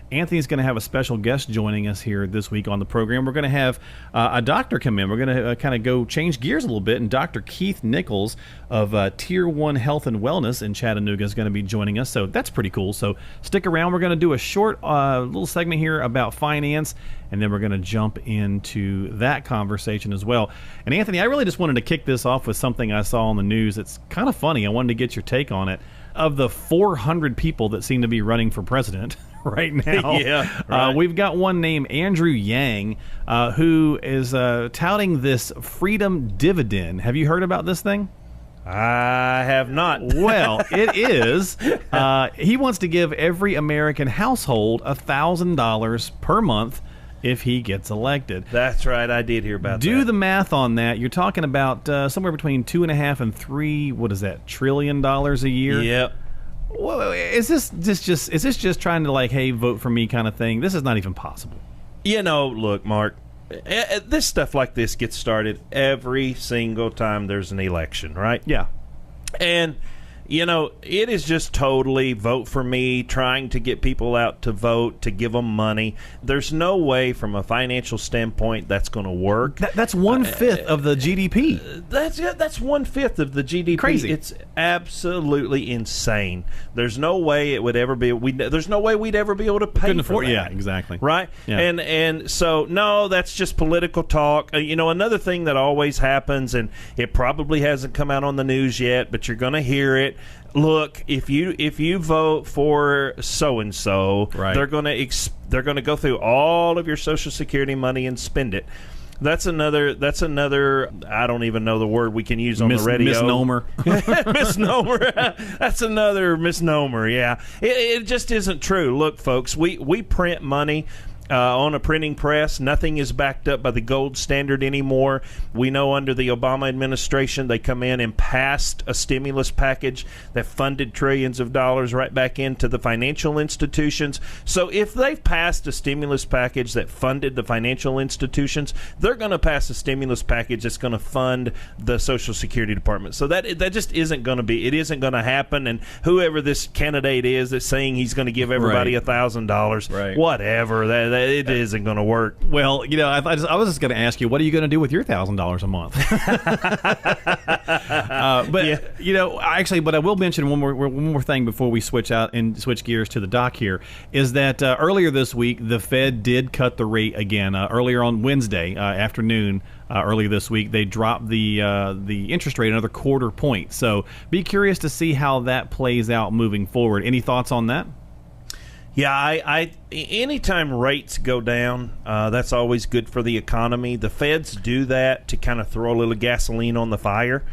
Anthony's going to have a special guest joining us here this week on the program. We're going to have a doctor come in. We're going to kind of go change gears a little bit, and Dr. Keith Nichols of Tier 1 Health and Wellness in Chattanooga is going to be joining us, so that's pretty cool. So stick around. We're going to do a short little segment here about finance, and then we're going to jump into that conversation as well. And Anthony, I really just wanted to kick this off with something I saw on the news. It's kind of funny. I wanted to get your take on it. Of the 400 people that seem to be running for president right now, yeah, right. We've got one named Andrew Yang, who is touting this freedom dividend. Have you heard about this thing? I have not. Well, it is. He wants to give every American household $1,000 per month if he gets elected. That's right. I did hear about that. Do the math on that. You're talking about somewhere between $2.5 and $3 trillion a year. Yep. Well, is this just trying to like, hey, vote for me kind of thing? This is not even possible. You know, look, Mark, this stuff like this gets started every single time there's an election, right? Yeah. And you know, it is just totally vote for me, trying to get people out to vote, to give them money. There's no way from a financial standpoint that's going to work. That's 1/5 of the GDP. That's 1/5 of the GDP. Crazy. It's absolutely insane. There's no way it would ever be. There's no way we'd ever be able to pay Couldn't for afford, that. yeah, exactly. Right? Yeah. And so, no, that's just political talk. You know, another thing that always happens, and it probably hasn't come out on the news yet, but you're going to hear it. Look, if you vote for so and so, right, they're going to go through all of your Social Security money and spend it. That's another. I don't even know the word we can use on the radio. Misnomer. Misnomer. That's another misnomer. Yeah, it just isn't true. Look, folks, we print money. On a printing press. Nothing is backed up by the gold standard anymore. We know under the Obama administration they come in and passed a stimulus package that funded trillions of dollars right back into the financial institutions. So if they've passed a stimulus package that funded the financial institutions, they're going to pass a stimulus package that's going to fund the Social Security Department. So that just isn't going to be. It isn't going to happen. And whoever this candidate is that's saying he's going to give everybody $1,000, right, whatever. It isn't going to work. Well, you know, I was just going to ask you, what are you going to do with your $1,000 a month? But yeah, you know, but I will mention one more thing before we switch gears to the doc here, is that earlier this week the Fed did cut the rate again. Earlier on Wednesday afternoon, earlier this week, they dropped the interest rate another quarter point. So be curious to see how that plays out moving forward. Any thoughts on that? Yeah, anytime rates go down, that's always good for the economy. The Feds do that to kind of throw a little gasoline on the fire.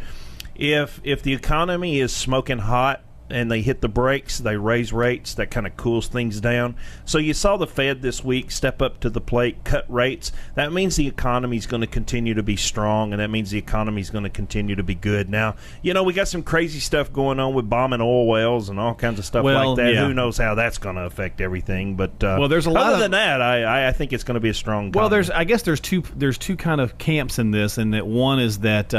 If the economy is smoking hot and they hit the brakes, they raise rates. That kind of cools things down. So you saw the Fed this week step up to the plate, cut rates. That means the economy is going to continue to be strong, and that means the economy is going to continue to be good. Now, you know, we got some crazy stuff going on with bombing oil wells and all kinds of stuff like that. Yeah. Who knows how that's going to affect everything? But there's a lot. Other than that, I think it's going to be a strong economy. Well, there's two kind of camps in this, and that one is that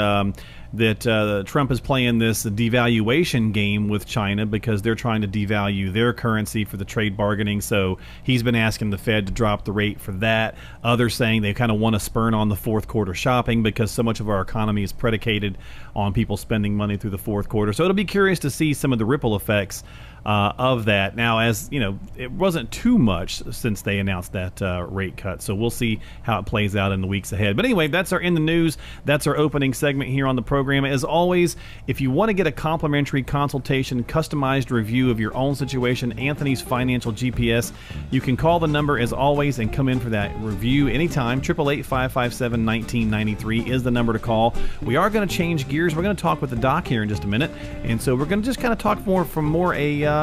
Trump is playing this devaluation game with China because they're trying to devalue their currency for the trade bargaining. So he's been asking the Fed to drop the rate for that. Others saying they kind of want to spurn on the fourth quarter shopping because so much of our economy is predicated on people spending money through the fourth quarter. So it'll be curious to see some of the ripple effects of that. Now, as you know, it wasn't too much since they announced that rate cut, so we'll see how it plays out in the weeks ahead. But anyway, that's our In the News. That's our opening segment here on the program. As always, if you want to get a complimentary consultation, customized review of your own situation, Anthony's Financial GPS, you can call the number as always and come in for that review anytime. 888-557-1993 is the number to call. We are going to change gears. We're going to talk with the doc here in just a minute, and so we're going to just kind of talk from a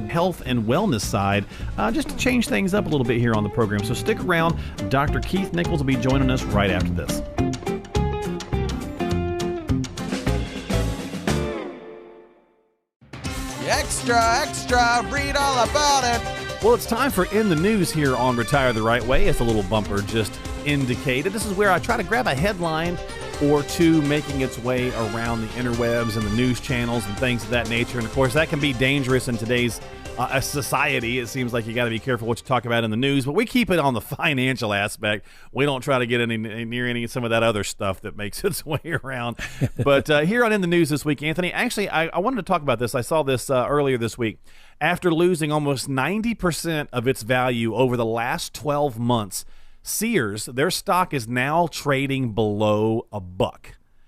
health and wellness side, just to change things up a little bit here on the program. So stick around. Dr. Keith Nichols will be joining us right after this. Extra, read all about it. Well, it's time for In the News here on Retire the Right Way, as the little bumper just indicated. This is where I try to grab a headline or two making its way around the interwebs and the news channels and things of that nature. And, of course, that can be dangerous in today's a society, it seems like you got to be careful what you talk about in the news, but we keep it on the financial aspect. We don't try to get near some of that other stuff that makes its way around. But here on In the News this week, Anthony, actually, I wanted to talk about this. I saw this earlier this week. After losing almost 90% of its value over the last 12 months, Sears, their stock is now trading below $1,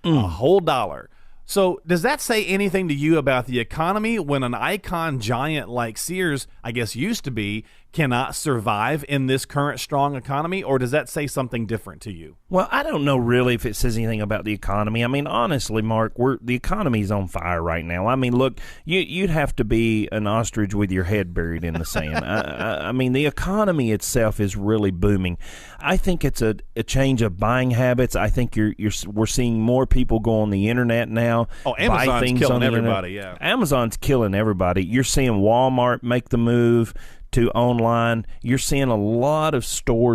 a whole dollar. So does that say anything to you about the economy when an icon giant like Sears, I guess used to be, cannot survive in this current strong economy, or does that say something different to you? Well, I don't know really if it says anything about the economy. I mean, honestly, Mark, the economy's on fire right now. I mean, look, you'd have to be an ostrich with your head buried in the sand. I mean, the economy itself is really booming. I think it's a change of buying habits. I think we're seeing more people go on the internet now. Oh, Amazon's killing everybody, yeah. Amazon's killing everybody. You're seeing Walmart make the move to online. You're seeing a lot of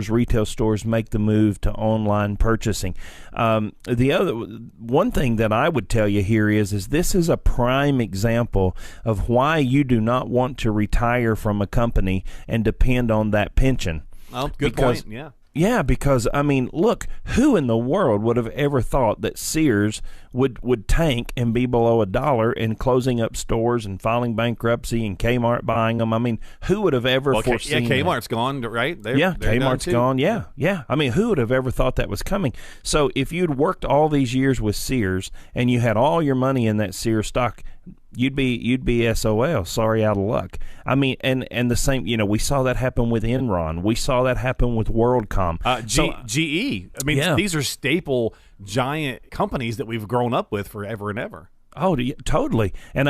retail stores make the move to online purchasing. One thing that I would tell you here is this is a prime example of why you do not want to retire from a company and depend on that pension. Oh, good point, yeah. Yeah, because, I mean, look, who in the world would have ever thought that Sears would tank and be below $1 and closing up stores and filing bankruptcy and Kmart buying them? I mean, who would have ever foreseen that? Kmart's gone, right? They're Kmart's gone, yeah. I mean, who would have ever thought that was coming? So if you'd worked all these years with Sears and you had all your money in that Sears stock, you'd be SOL, sorry, out of luck. I mean, and the same, we saw that happen with Enron. We saw that happen with WorldCom. GE. I mean, these are staple giant companies that we've grown up with forever and ever. Oh, totally. And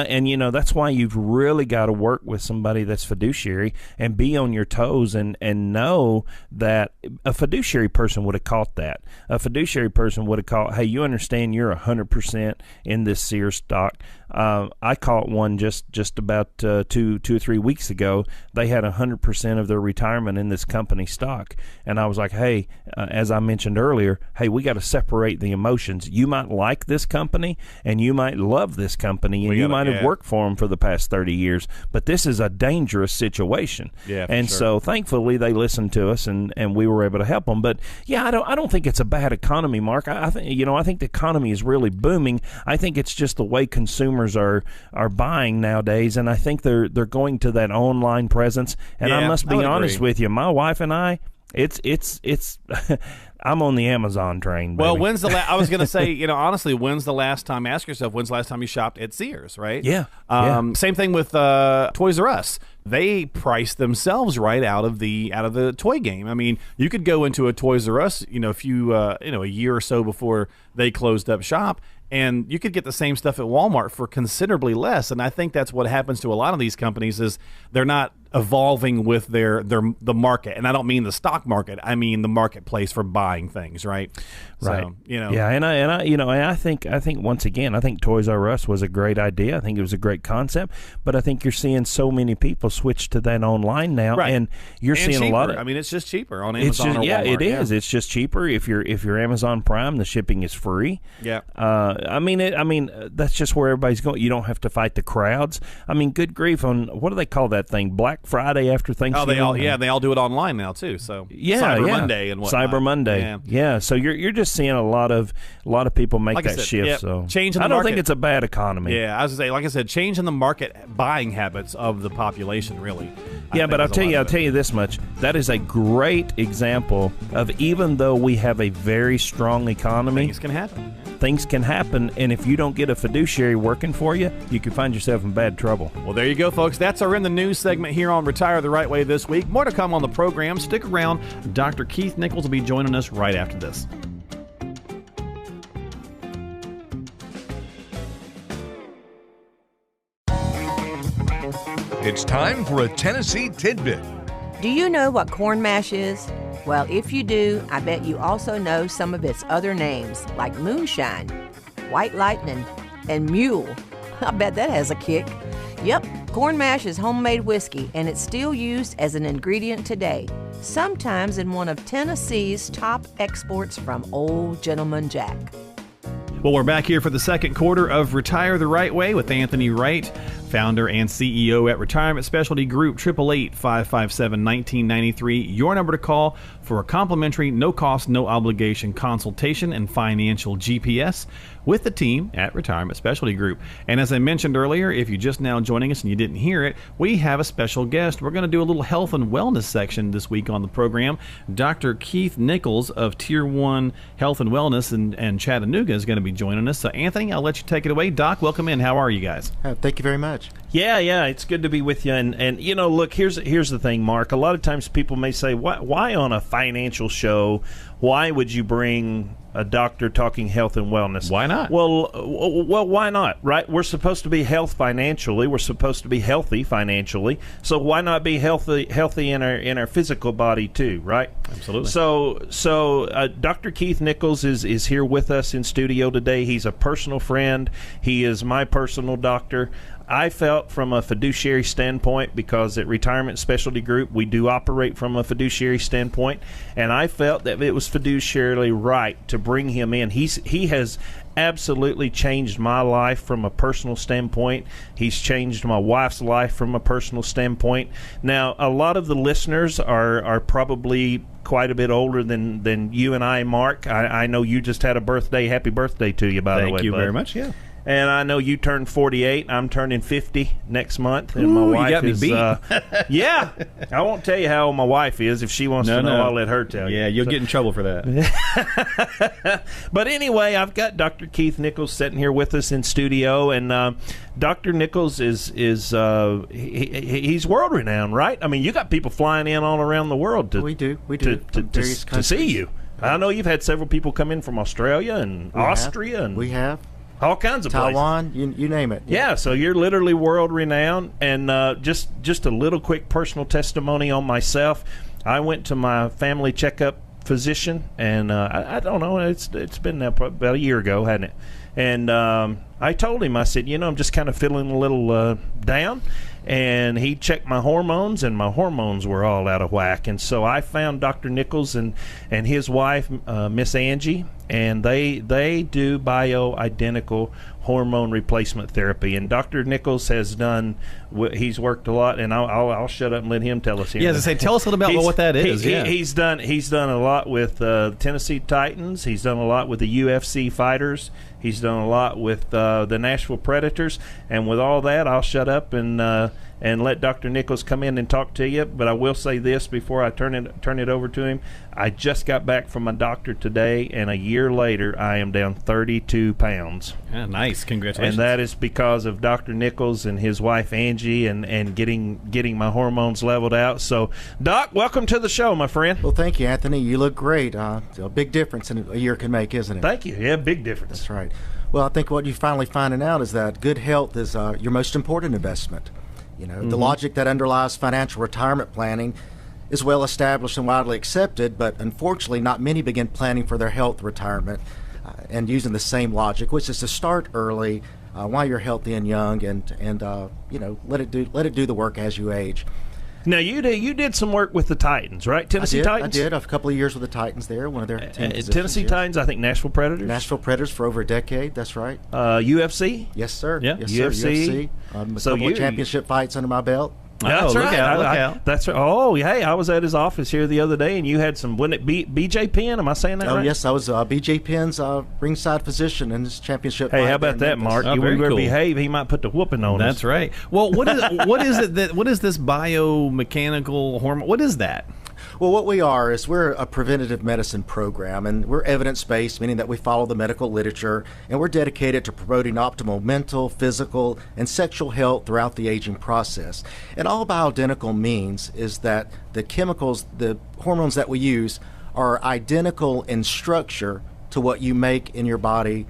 that's why you've really got to work with somebody that's fiduciary and be on your toes and know that a fiduciary person would have caught that. A fiduciary person would have caught, hey, you understand you're 100% in this Sears stock. I caught one just about 2 or 3 weeks ago. They had 100% of their retirement in this company stock. And I was like, hey, as I mentioned earlier, hey, we got to separate the emotions. You might like this company and you might love this company and you might have worked for them for the past 30 years, but this is a dangerous situation. Yeah, and so thankfully they listened to us and we were able to help them. But yeah, I don't think it's a bad economy, Mark. I think the economy is really booming. I think it's just the way consumers are buying nowadays, and I think they're going to that online presence. And I must be honest with you, my wife and I, it's I'm on the Amazon train, baby. Well, when's the I was going to say, honestly, when's the last time, ask yourself, when's the last time you shopped at Sears, right? Yeah. Same thing with Toys R Us. They price themselves right out of the toy game. I mean, you could go into a Toys R Us, a year or so before they closed up shop, and you could get the same stuff at Walmart for considerably less. And I think that's what happens to a lot of these companies is they're not evolving with the market. And I don't mean the stock market. I mean the marketplace for buying things, right? Right. So, Yeah, and I think once again, I think Toys R Us was a great idea. I think it was a great concept, but I think you're seeing so many people switch to that online now, right. and you're seeing cheaper. a lot of. I mean, it's just cheaper on Amazon or Walmart. Yeah, it is. It's just cheaper if you're Amazon Prime. The shipping is free. Yeah. That's just where everybody's going. You don't have to fight the crowds. I mean, good grief! On what do they call that thing? Black Friday after Thanksgiving. They all do it online now too. So Cyber Monday and whatnot. Cyber Monday. Yeah. So you're just seeing a lot of people make that shift. Yeah, so change in the I don't market. think it's a bad economy. Yeah, I was gonna say, like I said, change in the market buying habits of the population. Really. Yeah, but I'll tell you this much. That is a great example of, even though we have a very strong economy, things can happen. Things can happen, and if you don't get a fiduciary working for you, you can find yourself in bad trouble. Well, there you go, folks. That's our In the News segment here on Retire the Right Way this week. More to come on the program. Stick around. Dr. Keith Nichols will be joining us right after this. It's time for a Tennessee Tidbit. Do you know what corn mash is? Well, if you do, I bet you also know some of its other names, like moonshine, white lightning, and mule. I bet that has a kick. Yep, corn mash is homemade whiskey, and it's still used as an ingredient today, sometimes in one of Tennessee's top exports from Old Gentleman Jack. Well, we're back here for the second quarter of Retire the Right Way with Anthony Wright founder and CEO at Retirement Specialty Group, 888-557-1993. Your number to call for a complimentary, no-cost, no-obligation consultation and financial GPS with the team at Retirement Specialty Group. And as I mentioned earlier, if you're just now joining us and you didn't hear it, we have a special guest. We're going to do a little health and wellness section this week on the program. Dr. Keith Nichols of Tier 1 Health and Wellness in Chattanooga is going to be joining us. So, Anthony, I'll let you take it away. Doc, welcome in. How are you guys? Thank you very much. Yeah, it's good to be with you. And you know, look, here's the thing, Mark. A lot of times people may say, why on a financial show, why would you bring a doctor talking health and wellness? Why not? Well, why not, right? We're supposed to be health financially. We're supposed to be healthy financially. So why not be healthy in our physical body too, right? Absolutely. So Dr. Keith Nichols is here with us in studio today. He's a personal friend. He is my personal doctor. I felt from a fiduciary standpoint, because at Retirement Specialty Group we do operate from a fiduciary standpoint, and I felt that it was fiduciarily right to bring him in. He has absolutely changed my life from a personal standpoint. He's changed my wife's life from a personal standpoint. Now, a lot of the listeners are probably quite a bit older than you and I, Mark. I know you just had a birthday. Happy birthday to you, by the way. Thank you bud. very much. Yeah. And I know you turned 48. I'm turning 50 next month. And Ooh, my you wife got me is, beat. yeah. I won't tell you how old my wife is. If she wants to know, I'll let her tell you. Yeah, you'll get in trouble for that. But anyway, I've got Dr. Keith Nichols sitting here with us in studio. And Dr. Nichols is he's world renowned, right? I mean, you got people flying in all around the world to We do. to see you. I know you've had several people come in from Australia and Austria and we have all kinds of places. Taiwan, you name it. Yeah, so you're literally world renowned. And just a little quick personal testimony on myself. I went to my family checkup physician, and I don't know, it's been now about a year ago, hadn't it? And I told him, I said, I'm just kind of feeling a little down. And he checked my hormones, and my hormones were all out of whack. And so I found Dr. Nichols and his wife, Miss Angie, and they do bioidentical hormone replacement therapy. And Dr. Nichols has done, he's worked a lot, and I'll shut up and let him tell us here. Yeah, as I say, tell us a little about what that is. He's done a lot with Tennessee Titans. He's done a lot with the UFC fighters. He's done a lot with the Nashville Predators. And with all that, I'll shut up and let Dr. Nichols come in and talk to you. But I will say this before I turn it over to him. I just got back from my doctor today, and a year later, I am down 32 pounds. Yeah, nice. Congratulations. And that is because of Dr. Nichols and his wife, Angie, and getting my hormones leveled out. So, Doc, welcome to the show, my friend. Well, thank you, Anthony. You look great. A big difference in a year can make, isn't it? Thank you. Yeah, big difference. That's right. Well, I think what you're finally finding out is that good health is your most important investment. The logic that underlies financial retirement planning is well established and widely accepted, but unfortunately not many begin planning for their health retirement and using the same logic, which is to start early while you're healthy and young, and let it do the work as you age. Now, you did some work with the Titans, right? Tennessee Titans? I did. A couple of years with the Titans there, one of their team positions. Tennessee Titans, I think Nashville Predators? Nashville Predators for over a decade, that's right. UFC? Yes, sir. Yeah. Yes, UFC. Sir. A couple of championship fights under my belt. That's right. Look out. That's right. Oh, hey, I was at his office here the other day, and you had some, wasn't it BJ Penn? Am I saying that right? Oh, yes, I was BJ Penn's ringside physician in his championship fight. Hey, how about that, Mark? Oh, you better cool. behave. He might put the whooping on us. That's right. Well, what is this biomechanical hormone? What is that? Well, what we are is we're a preventative medicine program, and we're evidence-based, meaning that we follow the medical literature, and we're dedicated to promoting optimal mental, physical, and sexual health throughout the aging process. And all bioidentical means is that the chemicals, the hormones that we use, are identical in structure to what you make in your body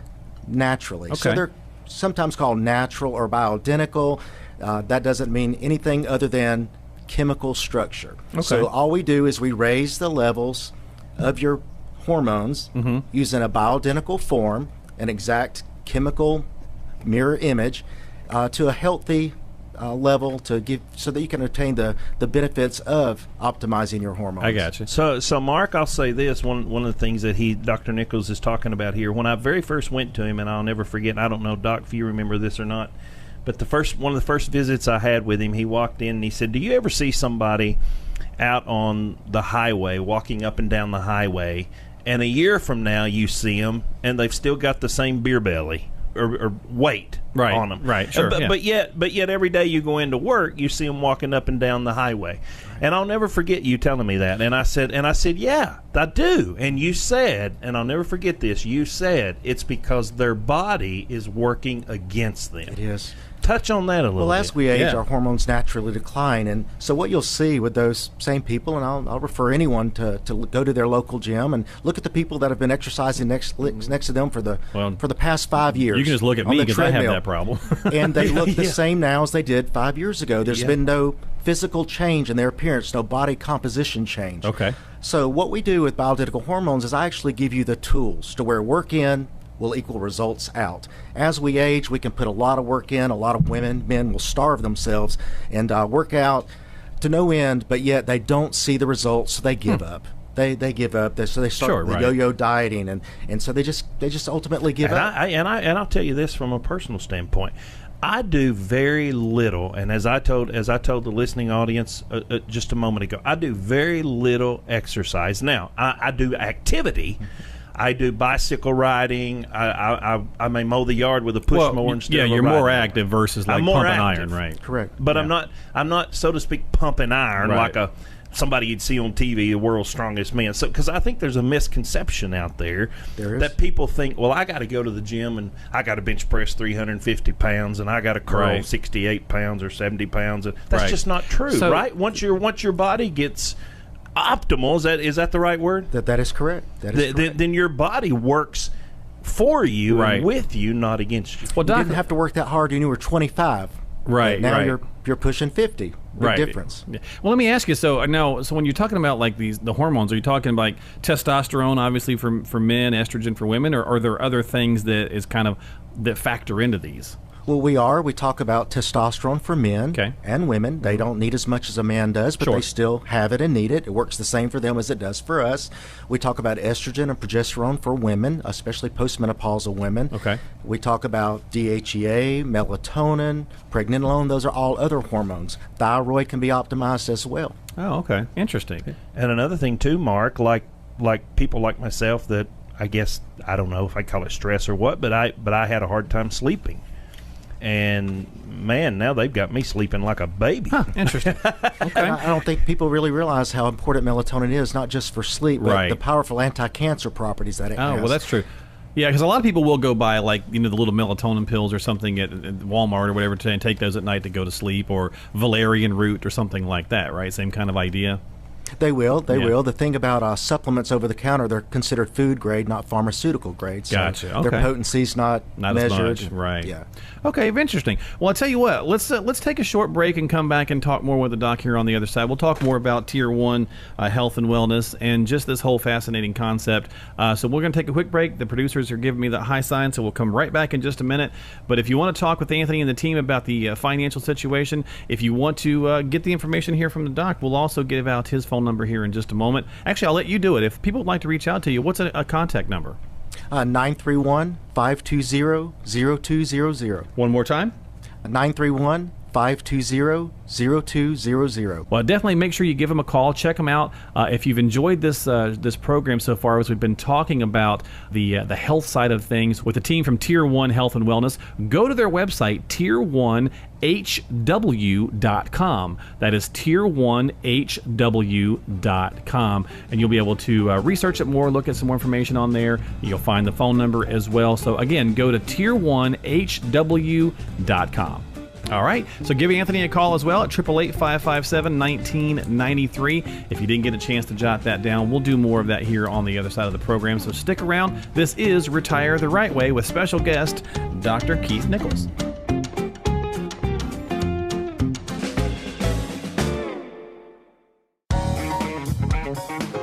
naturally. Okay. So they're sometimes called natural or bioidentical. That doesn't mean anything other than chemical structure. Okay. So all we do is we raise the levels of your hormones using a bioidentical form, an exact chemical mirror image, to a healthy level to give, so that you can attain the benefits of optimizing your hormones. I got you. So Mark, I'll say this, one of the things that Dr. Nichols is talking about here, when I very first went to him, and I'll never forget, and I don't know, Doc, if you remember this or not, But one of the first visits I had with him, he walked in and he said, "Do you ever see somebody out on the highway, walking up and down the highway, and a year from now you see them and they've still got the same beer belly or weight on them?" Right, sure. But yet every day you go into work, you see them walking up and down the highway. And I'll never forget you telling me that. And I said, yeah, I do. And you said, and I'll never forget this, you said it's because their body is working against them. It is. Touch on that a little bit. Well, as we age, our hormones naturally decline. And so what you'll see with those same people, and I'll refer anyone to go to their local gym and look at the people that have been exercising next to them for the past 5 years. You can just look at me because I have that problem. And they look the same now as they did 5 years ago. There's been no physical change in their appearance, no body composition change. Okay. So what we do with bioidentical hormones is I actually give you the tools to where work in will equal results out. As we age, we can put a lot of work in. A lot of men will starve themselves and work out to no end, but yet they don't see the results, so they give up. They give up. So they start yo-yo dieting, and so they just ultimately give up. And I'll tell you this from a personal standpoint. I do very little, and as I told the listening audience just a moment ago, I do very little exercise. Now, I do activity. I do bicycle riding. I may mow the yard with a push mower instead of a you're riding more mower. active versus like pumping iron, right? Correct. But I'm not, so to speak, pumping iron like somebody you'd see on TV, the world's strongest man. So, because I think there's a misconception out there that people think, well, I got to go to the gym and I got to bench press 350 pounds and I got to curl 68 pounds or 70 pounds. That's just not true, right? Once your body gets optimal, is that the right word? That is correct. That is correct. Then your body works for you and with you, not against you. Well, you didn't have to work that hard when you were 25. Right. Now you're pushing 50. Big difference. Yeah. Well, let me ask you. So when you're talking about like the hormones, are you talking about like testosterone, obviously for men, estrogen for women, or are there other things that factor into these? Well, we talk about testosterone for men and women. They don't need as much as a man does, but they still have it and need it. It works the same for them as it does for us. We talk about estrogen and progesterone for women, especially postmenopausal women. Okay. We talk about DHEA, melatonin, pregnenolone. Those are all other hormones. Thyroid can be optimized as well. Oh, okay. Interesting. And another thing too, Mark, like people like myself that I guess, I don't know if I call it stress or what, but I had a hard time sleeping. And man, now they've got me sleeping like a baby. Huh, interesting. Okay. I don't think people really realize how important melatonin is, not just for sleep, but the powerful anti-cancer properties that it has. Oh, well, that's true. Yeah, because a lot of people will go buy the little melatonin pills or something at Walmart or whatever and take those at night to go to sleep, or valerian root or something like that, right? Same kind of idea. They will. The thing about supplements over the counter, they're considered food grade, not pharmaceutical grade. So gotcha. Okay. Their potency's not measured. As much. Right. Yeah. Okay, interesting. Well, I'll tell you what. Let's take a short break and come back and talk more with the doc here on the other side. We'll talk more about Tier 1 health and wellness and just this whole fascinating concept. So we're going to take a quick break. The producers are giving me the high sign, so we'll come right back in just a minute. But if you want to talk with Anthony and the team about the financial situation, if you want to get the information here from the doc, we'll also give out his phone number here in just a moment. Actually, I'll let you do it. If people would like to reach out to you, what's a contact number? 931-520-0200. One more time? 931-520-0200. Well, definitely make sure you give them a call. Check them out. If you've enjoyed this program so far, as we've been talking about the health side of things with the team from Tier 1 Health and Wellness, go to their website, tier1hw.com. That is tier1hw.com. And you'll be able to research it more, look at some more information on there. You'll find the phone number as well. So, again, go to tier1hw.com. All right, so give Anthony a call as well at 888-557-1993. If you didn't get a chance to jot that down, we'll do more of that here on the other side of the program, so stick around. This is Retire the Right Way with special guest, Dr. Keith Nichols.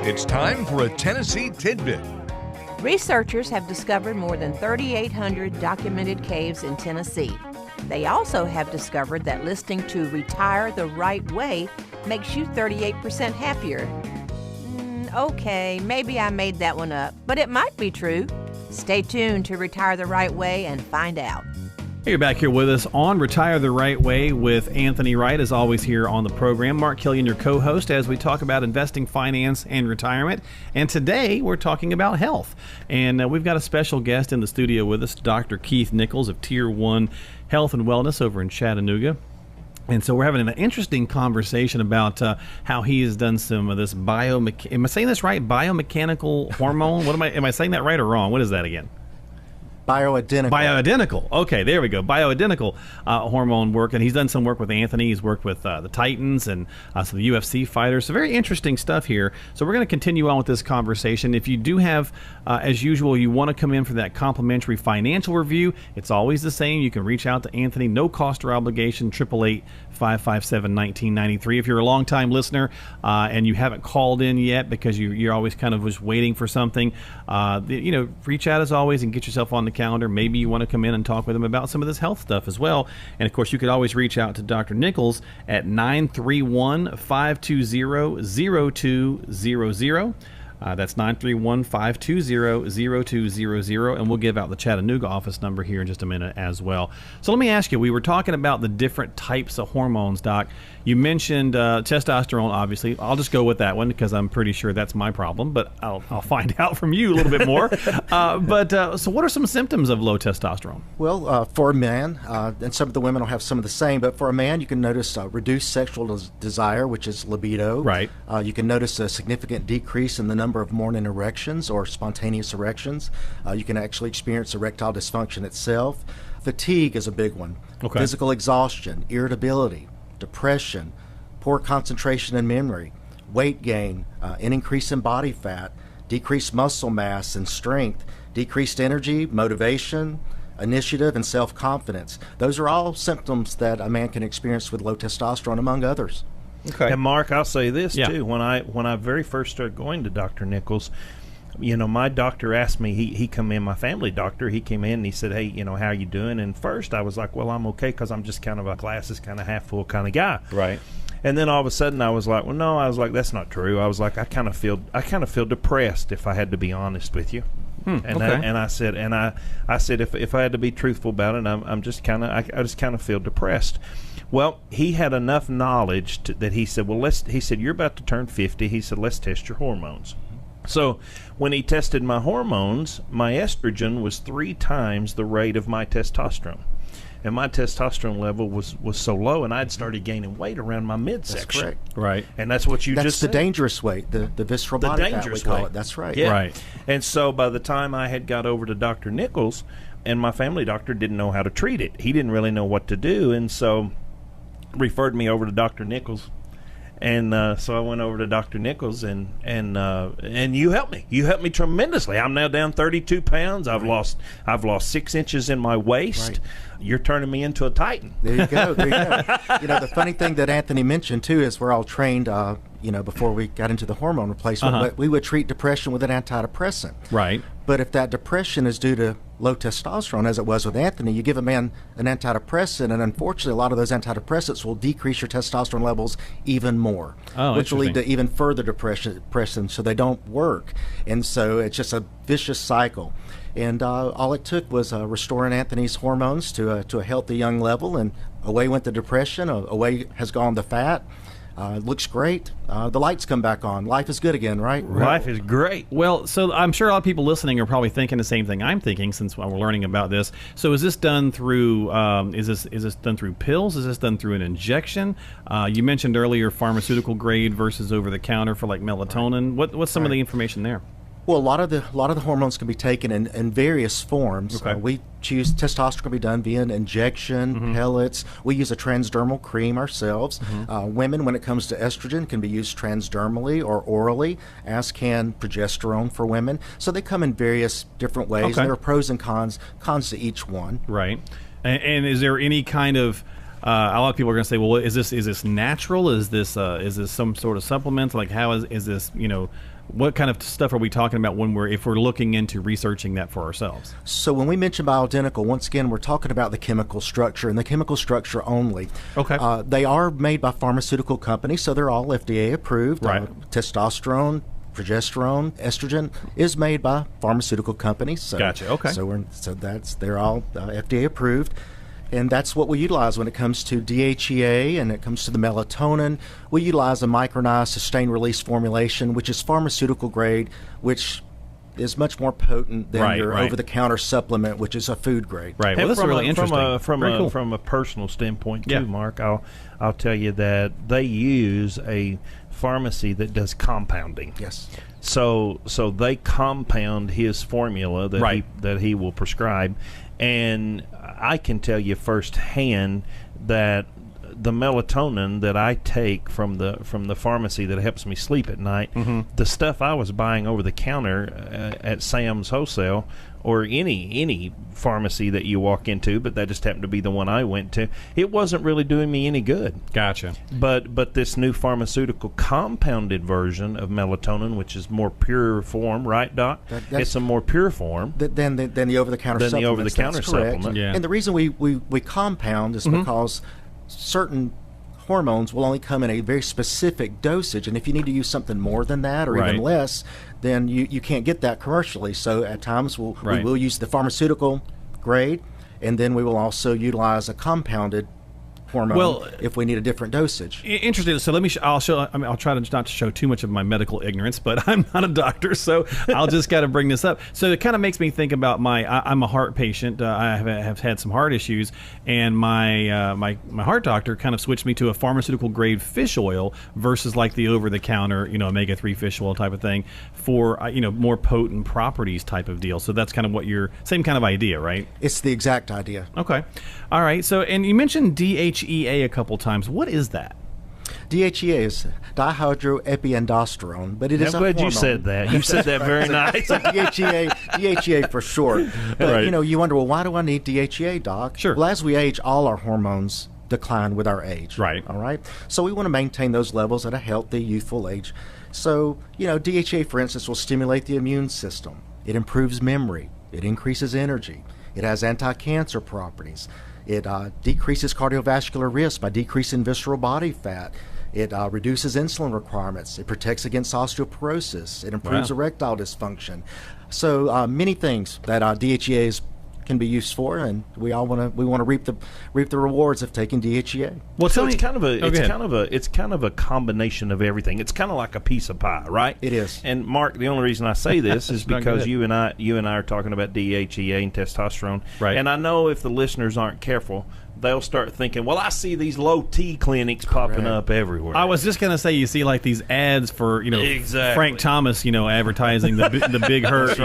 It's time for a Tennessee Tidbit. Researchers have discovered more than 3,800 documented caves in Tennessee. They also have discovered that listening to Retire the Right Way makes you 38% happier. Okay, maybe I made that one up, but it might be true. Stay tuned to Retire the Right Way and find out. You're back here with us on Retire the Right Way with Anthony Wright, as always, here on the program. Mark Killian, your co-host, as we talk about investing, finance, and retirement. And today we're talking about health. And we've got a special guest in the studio with us, Dr. Keith Nichols of Tier 1 Health and Wellness over in Chattanooga. And so we're having an interesting conversation about how he has done some of this am I saying this right? Biomechanical hormone? Am I saying that right or wrong? What is that again? Bioidentical. Okay, there we go. Bioidentical hormone work. And he's done some work with Anthony. He's worked with the Titans and some the UFC fighters. So very interesting stuff here. So we're going to continue on with this conversation. If you do have, as usual, you want to come in for that complimentary financial review, it's always the same. You can reach out to Anthony. No cost or obligation. 888-557-1993. If you're a longtime listener and you haven't called in yet because you're always kind of just waiting for something, reach out as always and get yourself on the calendar. Maybe you want to come in and talk with him about some of this health stuff as well. And of course, you could always reach out to Dr. Nichols at 931-520-0200. That's 931-520-0200, and we'll give out the Chattanooga office number here in just a minute as well. So let me ask you, we were talking about the different types of hormones, Doc. You mentioned testosterone, obviously. I'll just go with that one because I'm pretty sure that's my problem, but I'll find out from you a little bit more. So what are some symptoms of low testosterone? Well, for a man, and some of the women will have some of the same, but for a man, you can notice reduced sexual desire, which is libido. Right. You can notice a significant decrease in the number of morning erections or spontaneous erections. You can actually experience erectile dysfunction itself. Fatigue is a big one. Okay. Physical exhaustion, irritability, depression, poor concentration and memory, weight gain, an increase in body fat, decreased muscle mass and strength, decreased energy, motivation, initiative, and self-confidence. Those are all symptoms that a man can experience with low testosterone, among others. Okay. And Mark, I'll say this too. When I very first started going to Dr. Nichols, my doctor asked me, he come in, my family doctor, he came in and he said, hey, how are you doing? And first I was like, well, I'm okay because I'm just kind of a glass is kind of half full kind of guy. Right. And then all of a sudden I was like, well, no, I was like, that's not true. I was like, I kind of feel depressed, if I had to be honest with you. And I said, if I had to be truthful about it, I just kind of feel depressed. Well, he had enough knowledge that he said, he said, you're about to turn 50. He said, let's test your hormones. So when he tested my hormones, my estrogen was 3 times the rate of my testosterone. And my testosterone level was so low, and I'd started gaining weight around my midsection. That's correct. Right. And that's what you just said. That's the dangerous weight, the visceral body fat, we call it. That's right. Yeah. Right. And so by the time I had got over to Dr. Nichols, and my family doctor didn't know how to treat it. He didn't really know what to do, and so referred me over to Dr. Nichols. And so I went over to Dr. Nichols, and you helped me. You helped me tremendously. I'm now down 32 pounds. I've lost 6 inches in my waist. Right. You're turning me into a titan. There you go. The funny thing that Anthony mentioned too is we're all trained, before we got into the hormone replacement, but we would treat depression with an antidepressant. Right. But if that depression is due to low testosterone, as it was with Anthony, you give a man an antidepressant, and unfortunately, a lot of those antidepressants will decrease your testosterone levels even more, which will lead to even further depression, so they don't work. And so it's just a vicious cycle. And all it took was restoring Anthony's hormones to a healthy young level, and away went the depression, away has gone the fat. Looks great. The lights come back on. Life is good again, right? Life is great. Well, so I'm sure a lot of people listening are probably thinking the same thing I'm thinking since we're learning about this. So is this done through is this done through pills? Is this done through an injection? You mentioned earlier pharmaceutical grade versus over the counter for like melatonin. What's some of the information there? Well, a lot of the hormones can be taken in various forms. Okay. We choose testosterone can be done via an injection, pellets. We use a transdermal cream ourselves. Women, when it comes to estrogen, can be used transdermally or orally, as can progesterone for women. So they come in various different ways. Okay. There are pros and cons to each one. Right. And is there any kind of a lot of people are going to say, well, is this natural? Is this some sort of supplement? Like, how is this? What kind of stuff are we talking about if we're looking into researching that for ourselves? So when we mention bioidentical, once again, we're talking about the chemical structure and the chemical structure only. Okay. They are made by pharmaceutical companies, so they're all FDA approved. Right. Testosterone, progesterone, estrogen is made by pharmaceutical companies. So, Gotcha. Okay. So they're all FDA approved. And that's what we utilize when it comes to DHEA and it comes to the melatonin. We utilize a micronized sustained release formulation, which is pharmaceutical grade, which is much more potent than your over-the-counter supplement, which is a food grade. Right. Well, this is really interesting. From a personal standpoint, too, Mark, I'll tell you that they use a pharmacy that does compounding. Yes. So they compound his formula that he will prescribe, and I can tell you firsthand that the melatonin that I take from the pharmacy that helps me sleep at night, the stuff I was buying over the counter at Sam's Wholesale or any pharmacy that you walk into, but that just happened to be the one I went to, it wasn't really doing me any good. Gotcha. But this new pharmaceutical compounded version of melatonin, which is more pure form, right, Doc? It's a more pure form than the over-the-counter supplement. Yeah. And the reason we compound is because certain hormones will only come in a very specific dosage, and if you need to use something more than that or even less, then you can't get that commercially. So at times we will use the pharmaceutical grade, and then we will also utilize a compounded hormone if we need a different dosage. Interesting. So let me. I'll try to not to show too much of my medical ignorance, but I'm not a doctor, so I'll just got to bring this up. So it kind of makes me think about I'm a heart patient. I have had some heart issues, and my heart doctor kind of switched me to a pharmaceutical grade fish oil versus like the over the counter omega-3 fish oil type of thing for more potent properties type of deal. So that's kind of what same kind of idea, right? It's the exact idea. Okay. All right. So and you mentioned DHEA a couple times. What is that? DHEA is dihydroepiandrosterone, but it is a hormone. I'm glad you said that. You said that very nice. DHEA for short. But, you wonder, well, why do I need DHEA, Doc? Sure. Well, as we age, all our hormones decline with our age. Right. All right? So we want to maintain those levels at a healthy, youthful age. So, DHEA, for instance, will stimulate the immune system. It improves memory. It increases energy. It has anti-cancer properties. It decreases cardiovascular risk by decreasing visceral body fat. It reduces insulin requirements. It protects against osteoporosis. It improves erectile dysfunction. So many things that DHEAs can be used for, and we want to reap the rewards of taking DHEA. Well, so it's kind of a combination of everything. It's kind of like a piece of pie, right? It is. And Mark, the only reason I say this is because you and I are talking about DHEA and testosterone, right? And I know if the listeners aren't careful, they'll start thinking, well, I see these low T clinics popping up everywhere. I was just going to say, you see like these ads for, Frank Thomas, advertising the Big Hurt,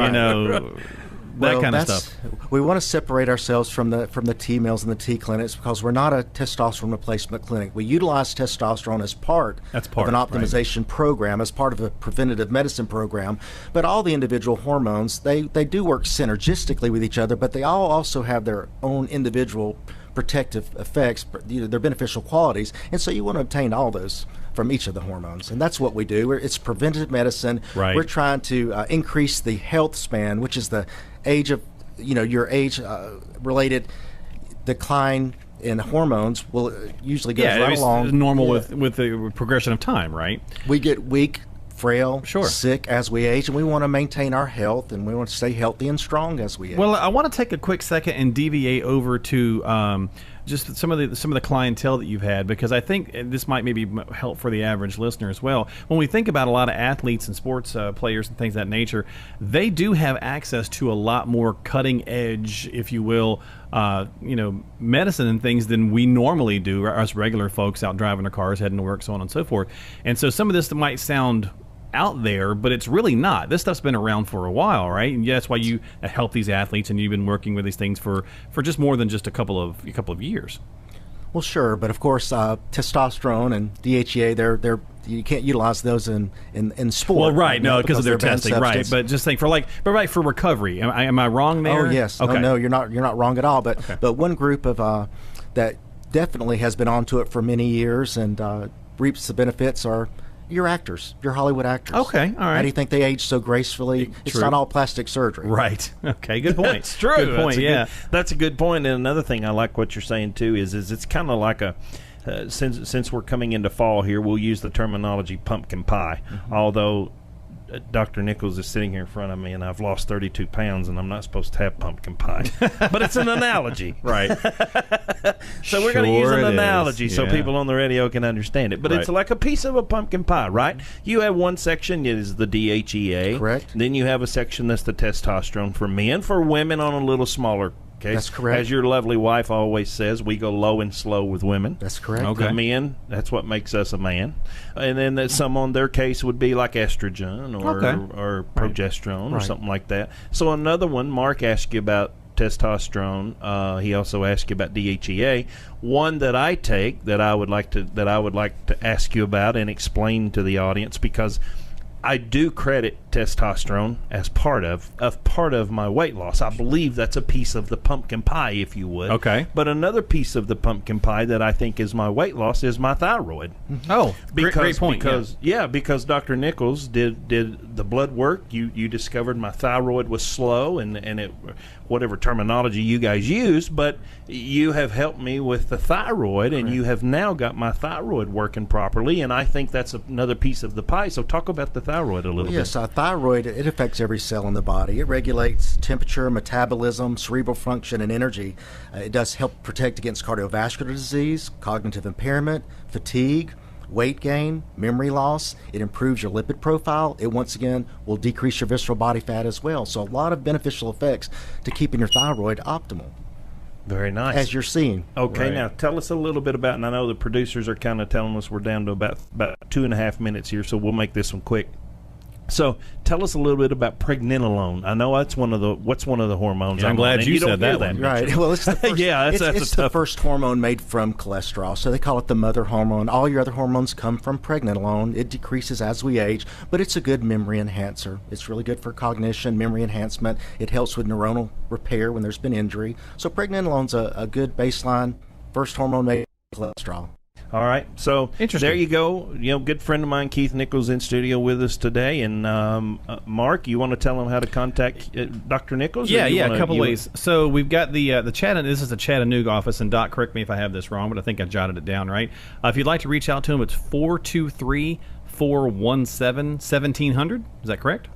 that kind of stuff. We want to separate ourselves from the T mills and the T clinics because we're not a testosterone replacement clinic. We utilize testosterone as part of an optimization program, as part of a preventative medicine program. But all the individual hormones, they do work synergistically with each other, but they all also have their own individual protective effects, their beneficial qualities, and so you want to obtain all those from each of the hormones, and that's what we do. It's preventative medicine. Right. We're trying to increase the health span, which is the age of your age related decline in hormones will usually goes right along. It's normal with the progression of time, right? We get weak, frail, Sure. sick as we age, and we want to maintain our health, and we want to stay healthy and strong as we age. Well, I want to take a quick second and deviate over to just some of the clientele that you've had, because I think this might maybe help for the average listener as well. When we think about a lot of athletes and sports players and things of that nature, they do have access to a lot more cutting edge, if you will, medicine and things than we normally do, us regular folks out driving their cars, heading to work, so on and so forth. And so some of this might sound out there, but it's really not. This stuff's been around for a while, right? And that's why you help these athletes, and you've been working with these things for just more than just a couple of years. Well, sure, but of course, testosterone and DHEA, they're you can't utilize those in sport. Well, right, no, because of their testing, right? But just saying for recovery, am I wrong there? Oh, yes, okay. No, you're not wrong at all. But one group of that definitely has been onto it for many years and reaps the benefits are your actors, your Hollywood actors. Okay, all right. How do you think they age so gracefully? It's not all plastic surgery. Right. Okay, good point. That's true. Good point, that's a good point. And another thing I like what you're saying, too, is it's kind of like a, since we're coming into fall here, we'll use the terminology pumpkin pie. Mm-hmm. Although Dr. Nichols is sitting here in front of me, and I've lost 32 pounds, and I'm not supposed to have pumpkin pie. But it's an analogy. Right. So we're going to use an Sure it analogy is. so Yeah. people on the radio can understand it. But it's Right. like a piece of a pumpkin pie, right? You have one section is the DHEA. Correct. Then you have a section that's the testosterone for men. For women on a little smaller case. That's correct. As your lovely wife always says, we go low and slow with women. That's correct. Okay. The men, that's what makes us a man. And then that some on their case would be like estrogen or progesterone or Right. something like that. So another one, Mark asked you about testosterone. He also asked you about DHEA. One that I take that I would like to ask you about and explain to the audience, because I do credit testosterone as part of my weight loss. I believe that's a piece of the pumpkin pie, if you would. Okay. But another piece of the pumpkin pie that I think is my weight loss is my thyroid. Oh, great point. Because Dr. Nichols did the blood work. You discovered my thyroid was slow, and it, whatever terminology you guys use, but you have helped me with the thyroid, and you have now got my thyroid working properly, and I think that's another piece of the pie. So talk about the thyroid a little bit. Yes, thyroid, it affects every cell in the body. It regulates temperature, metabolism, cerebral function, and energy. It does help protect against cardiovascular disease, cognitive impairment, fatigue, weight gain, memory loss. It improves your lipid profile. It, once again, will decrease your visceral body fat as well. So a lot of beneficial effects to keeping your thyroid optimal, Very nice. as you're seeing. Okay, Right. now tell us a little bit about, and I know the producers are kind of telling us we're down to about 2.5 minutes here, so we'll make this one quick. So tell us a little bit about pregnenolone. I know that's one of the hormones. Yeah, I'm glad on, you and said don't hear that one. Right. Well, it's the first, Yeah, that's it's a the tough- first hormone made from cholesterol. So they call it the mother hormone. All your other hormones come from pregnenolone. It decreases as we age, but it's a good memory enhancer. It's really good for cognition, memory enhancement. It helps with neuronal repair when there's been injury. So pregnenolone's a good baseline first hormone made from cholesterol. All right, so Interesting. there you go. Good friend of mine, Keith Nichols, in studio with us today. And Mark, you want to tell him how to contact Dr. Nichols? Or Yeah, you wanna- a couple you- ways. So we've got the Chattanooga. This is the Chattanooga office, and Doc, correct me if I have this wrong, but I think I jotted it down right. If you'd like to reach out to him, it's 423-417-1700. Is that correct?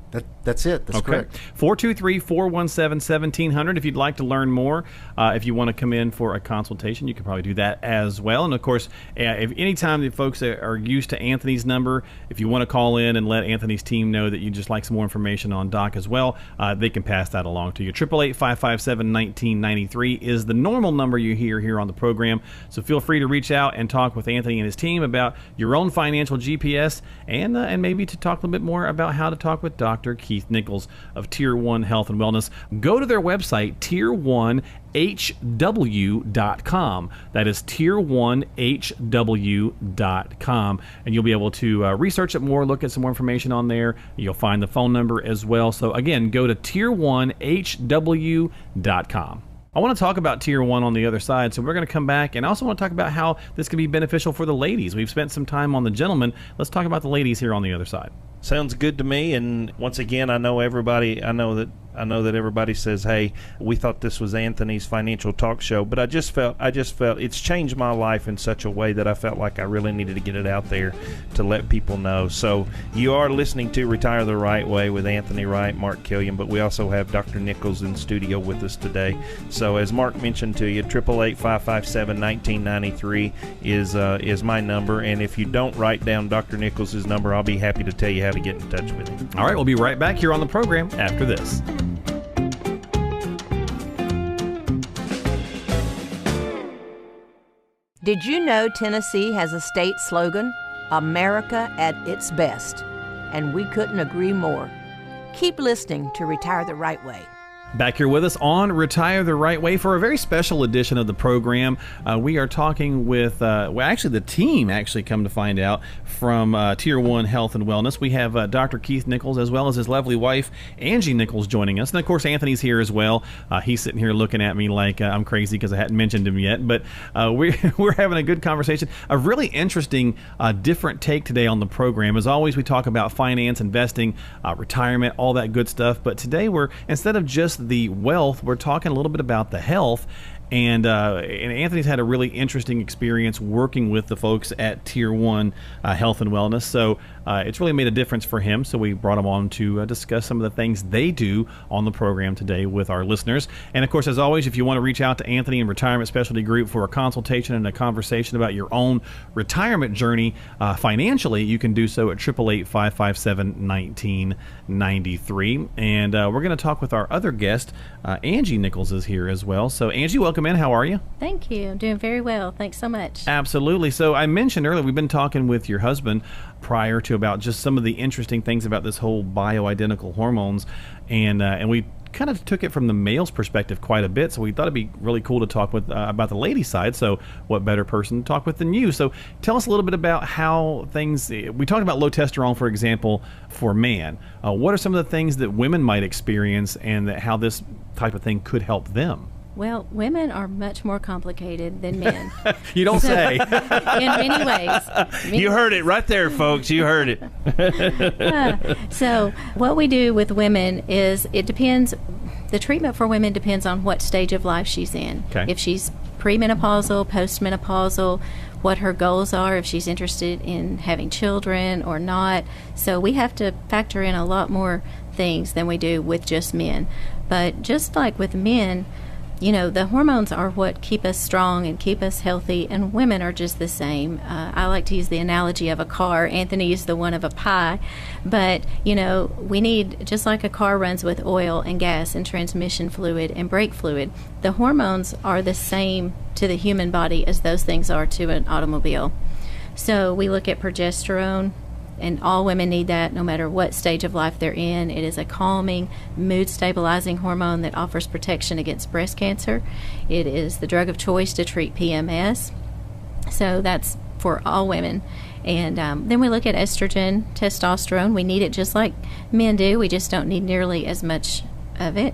That's it. That's correct. 423-417-1700. If you'd like to learn more, if you want to come in for a consultation, you can probably do that as well. And of course, if anytime the folks are used to Anthony's number, if you want to call in and let Anthony's team know that you'd just like some more information on Doc as well, they can pass that along to you. 888-557-1993 is the normal number you hear here on the program. So feel free to reach out and talk with Anthony and his team about your own financial GPS, and maybe to talk a little bit more about how to talk with Dr. Keith Nichols of Tier 1 Health and Wellness. Go to their website, tier1hw.com. That is tier1hw.com. And you'll be able to research it more, look at some more information on there. You'll find the phone number as well. So again, go to tier1hw.com. I want to talk about Tier 1 on the other side, so we're going to come back and also want to talk about how this can be beneficial for the ladies. We've spent some time on the gentlemen. Let's talk about the ladies here on the other side. Sounds good to me. And once again, I know that everybody says, "Hey, we thought this was Anthony's financial talk show," but I just felt it's changed my life in such a way that I felt like I really needed to get it out there to let people know. So you are listening to Retire the Right Way with Anthony Wright, Mark Killian, but we also have Dr. Nichols in studio with us today. So as Mark mentioned to you, 888-557-1993 is my number, and if you don't write down Dr. Nichols' number, I'll be happy to tell you how to get in touch with him. All right, we'll be right back here on the program after this. Did you know Tennessee has a state slogan, America at its best? And we couldn't agree more. Keep listening to Retire the Right Way. Back here with us on Retire the Right Way for a very special edition of the program. We are talking with, the team actually come to find out from Tier 1 Health and Wellness. We have Dr. Keith Nichols as well as his lovely wife, Angie Nichols, joining us. And of course, Anthony's here as well. He's sitting here looking at me like I'm crazy because I hadn't mentioned him yet. But we're having a good conversation. A really interesting, different take today on the program. As always, we talk about finance, investing, retirement, all that good stuff. But today instead of just the wealth, we're talking a little bit about the health And Anthony's had a really interesting experience working with the folks at Tier 1 Health and Wellness. So it's really made a difference for him. So we brought him on to discuss some of the things they do on the program today with our listeners. And of course, as always, if you want to reach out to Anthony and Retirement Specialty Group for a consultation and a conversation about your own retirement journey financially, you can do so at 888-557-1993. And we're going to talk with our other guest. Angie Nichols is here as well. So Angie, welcome in. How are you? Thank you. I'm doing very well. Thanks so much. Absolutely. So I mentioned earlier, we've been talking with your husband prior to about just some of the interesting things about this whole bioidentical hormones, and we kind of took it from the male's perspective quite a bit, so we thought it'd be really cool to talk with about the lady side. So what better person to talk with than you? So tell us a little bit about how things, we talked about low testosterone, for example, for man. What are some of the things that women might experience, and how this type of thing could help them? Well, women are much more complicated than men. You don't say. In many ways. You heard it right there, folks. You heard it. So what we do with women is it depends. The treatment for women depends on what stage of life she's in. Okay. If she's premenopausal, postmenopausal, what her goals are, if she's interested in having children or not. So we have to factor in a lot more things than we do with just men. But just like with men, you know, the hormones are what keep us strong and keep us healthy, and women are just the same. I like to use the analogy of a car. Anthony used the one of a pie. But, you know, we need, just like a car runs with oil and gas and transmission fluid and brake fluid, the hormones are the same to the human body as those things are to an automobile. So we look at progesterone, and all women need that no matter what stage of life they're in. It is a calming, mood-stabilizing hormone that offers protection against breast cancer. It is the drug of choice to treat PMS. So that's for all women. And then we look at estrogen, testosterone. We need it just like men do. We just don't need nearly as much of it.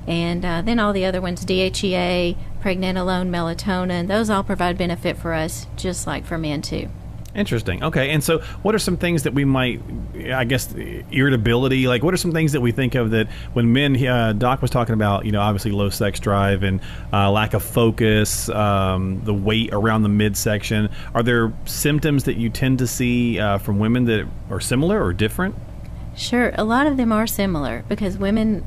And then all the other ones, DHEA, pregnenolone, melatonin, those all provide benefit for us just like for men too. Interesting. Okay. And so what are some things that we might, I guess, irritability, like what are some things that we think of that when men, Doc was talking about, you know, obviously low sex drive and lack of focus, the weight around the midsection. Are there symptoms that you tend to see from women that are similar or different? Sure. A lot of them are similar because women